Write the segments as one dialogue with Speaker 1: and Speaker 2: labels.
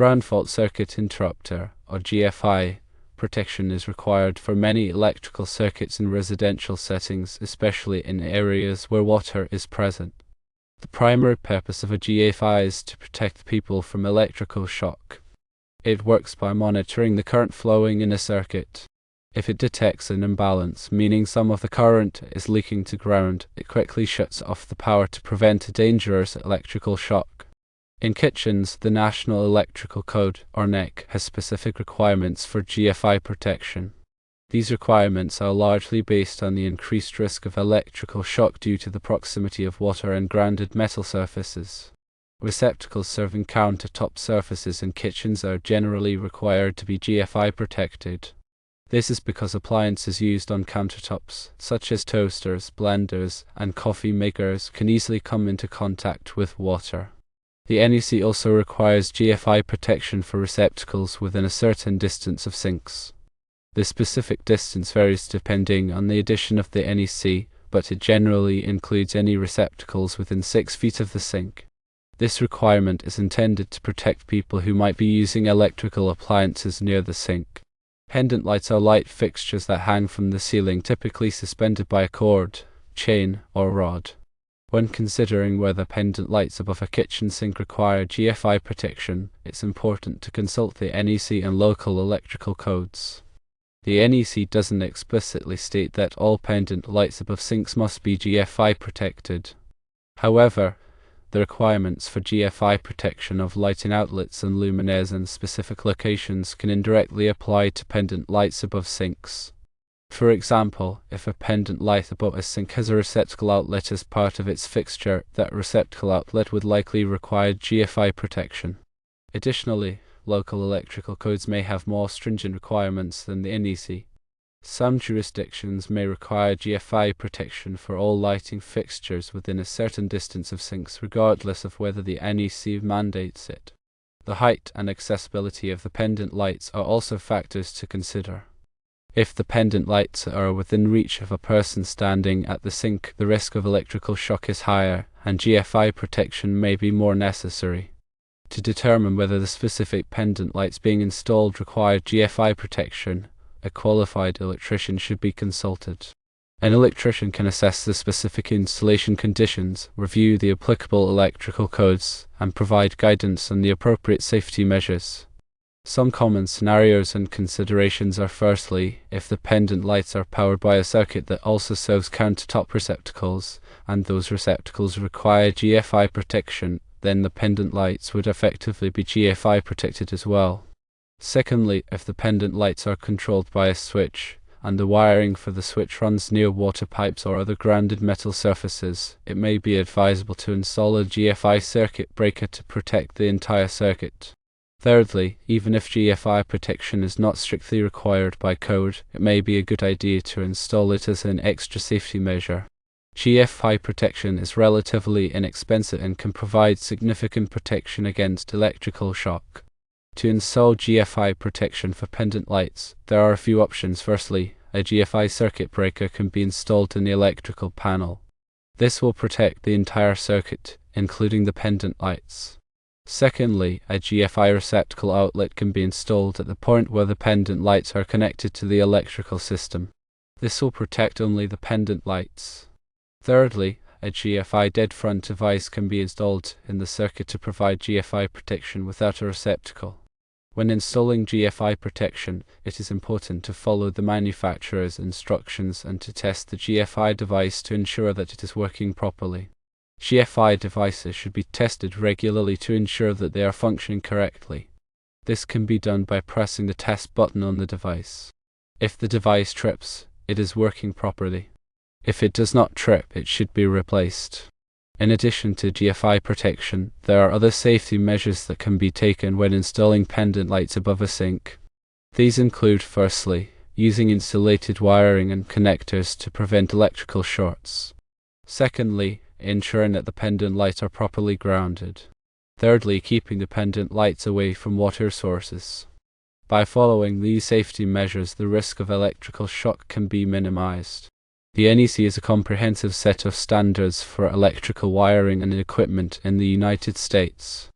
Speaker 1: Ground fault circuit interrupter, or GFI, protection is required for many electrical circuits in residential settings, especially in areas where water is present. The primary purpose of a GFI is to protect people from electrical shock. It works by monitoring the current flowing in a circuit. If it detects an imbalance, meaning some of the current is leaking to ground, it quickly shuts off the power to prevent a dangerous electrical shock. In kitchens, the National Electrical Code, or NEC, has specific requirements for GFI protection. These requirements are largely based on the increased risk of electrical shock due to the proximity of water and grounded metal surfaces. Receptacles serving countertop surfaces in kitchens are generally required to be GFI protected. This is because appliances used on countertops, such as toasters, blenders, and coffee makers, can easily come into contact with water. The NEC also requires GFI protection for receptacles within a certain distance of sinks. The specific distance varies depending on the addition of the NEC, but it generally includes any receptacles within 6 feet of the sink. This requirement is intended to protect people who might be using electrical appliances near the sink. Pendant lights are light fixtures that hang from the ceiling, typically suspended by a cord, chain, or rod. When considering whether pendant lights above a kitchen sink require GFI protection, it's important to consult the NEC and local electrical codes. The NEC doesn't explicitly state that all pendant lights above sinks must be GFI protected. However, the requirements for GFI protection of lighting outlets and luminaires in specific locations can indirectly apply to pendant lights above sinks. For example, if a pendant light above a sink has a receptacle outlet as part of its fixture, that receptacle outlet would likely require GFI protection. Additionally, local electrical codes may have more stringent requirements than the NEC. Some jurisdictions may require GFI protection for all lighting fixtures within a certain distance of sinks, regardless of whether the NEC mandates it. The height and accessibility of the pendant lights are also factors to consider. If the pendant lights are within reach of a person standing at the sink, the risk of electrical shock is higher, and GFI protection may be more necessary. To determine whether the specific pendant lights being installed require GFI protection, a qualified electrician should be consulted. An electrician can assess the specific installation conditions, review the applicable electrical codes, and provide guidance on the appropriate safety measures. Some common scenarios and considerations are: firstly, if the pendant lights are powered by a circuit that also serves countertop receptacles, and those receptacles require GFI protection, then the pendant lights would effectively be GFI protected as well. Secondly, if the pendant lights are controlled by a switch, and the wiring for the switch runs near water pipes or other grounded metal surfaces, it may be advisable to install a GFI circuit breaker to protect the entire circuit. Thirdly, even if GFI protection is not strictly required by code, it may be a good idea to install it as an extra safety measure. GFI protection is relatively inexpensive and can provide significant protection against electrical shock. To install GFI protection for pendant lights, there are a few options. Firstly, a GFI circuit breaker can be installed in the electrical panel. This will protect the entire circuit, including the pendant lights. Secondly, a GFI receptacle outlet can be installed at the point where the pendant lights are connected to the electrical system. This will protect only the pendant lights. Thirdly, a GFI dead front device can be installed in the circuit to provide GFI protection without a receptacle. When installing GFI protection, it is important to follow the manufacturer's instructions and to test the GFI device to ensure that it is working properly. GFI devices should be tested regularly to ensure that they are functioning correctly. This can be done by pressing the test button on the device. If the device trips, it is working properly. If it does not trip, it should be replaced. In addition to GFI protection, there are other safety measures that can be taken when installing pendant lights above a sink. These include, firstly, using insulated wiring and connectors to prevent electrical shorts. Secondly, ensuring that the pendant lights are properly grounded. Thirdly, keeping the pendant lights away from water sources. By following these safety measures, the risk of electrical shock can be minimized. The NEC is a comprehensive set of standards for electrical wiring and equipment in the United States.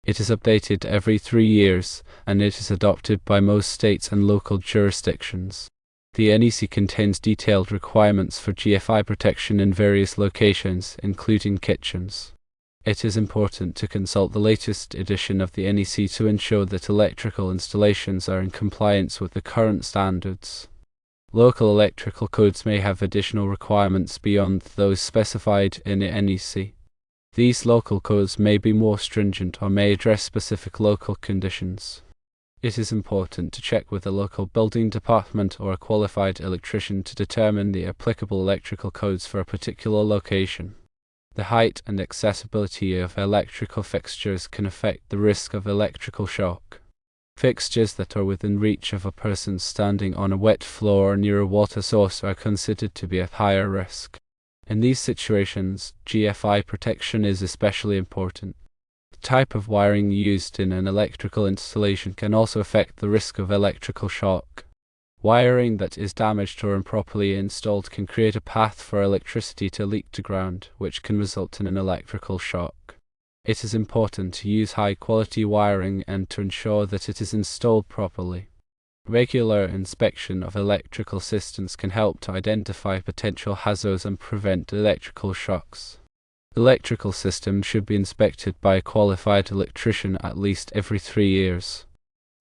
Speaker 1: It is updated every 3 years, and it is adopted by most states and local jurisdictions. The NEC contains detailed requirements for GFI protection in various locations, including kitchens. It is important to consult the latest edition of the NEC to ensure that electrical installations are in compliance with the current standards. Local electrical codes may have additional requirements beyond those specified in the NEC. These local codes may be more stringent or may address specific local conditions. It is important to check with the local building department or a qualified electrician to determine the applicable electrical codes for a particular location. The height and accessibility of electrical fixtures can affect the risk of electrical shock. Fixtures that are within reach of a person standing on a wet floor or near a water source are considered to be at higher risk. In these situations, GFI protection is especially important. The type of wiring used in an electrical installation can also affect the risk of electrical shock. Wiring that is damaged or improperly installed can create a path for electricity to leak to ground, which can result in an electrical shock. It is important to use high-quality wiring and to ensure that it is installed properly. Regular inspection of electrical systems can help to identify potential hazards and prevent electrical shocks. Electrical systems should be inspected by a qualified electrician at least every 3 years.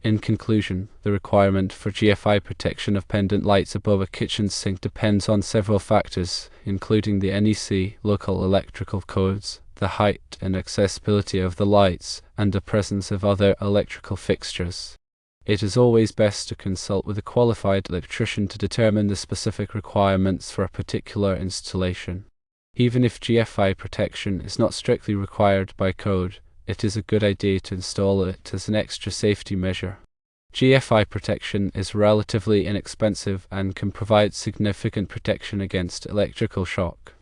Speaker 1: In conclusion, the requirement for GFI protection of pendant lights above a kitchen sink depends on several factors, including the NEC, local electrical codes, the height and accessibility of the lights, and the presence of other electrical fixtures. It is always best to consult with a qualified electrician to determine the specific requirements for a particular installation. Even if GFI protection is not strictly required by code, it is a good idea to install it as an extra safety measure. GFI protection is relatively inexpensive and can provide significant protection against electrical shock.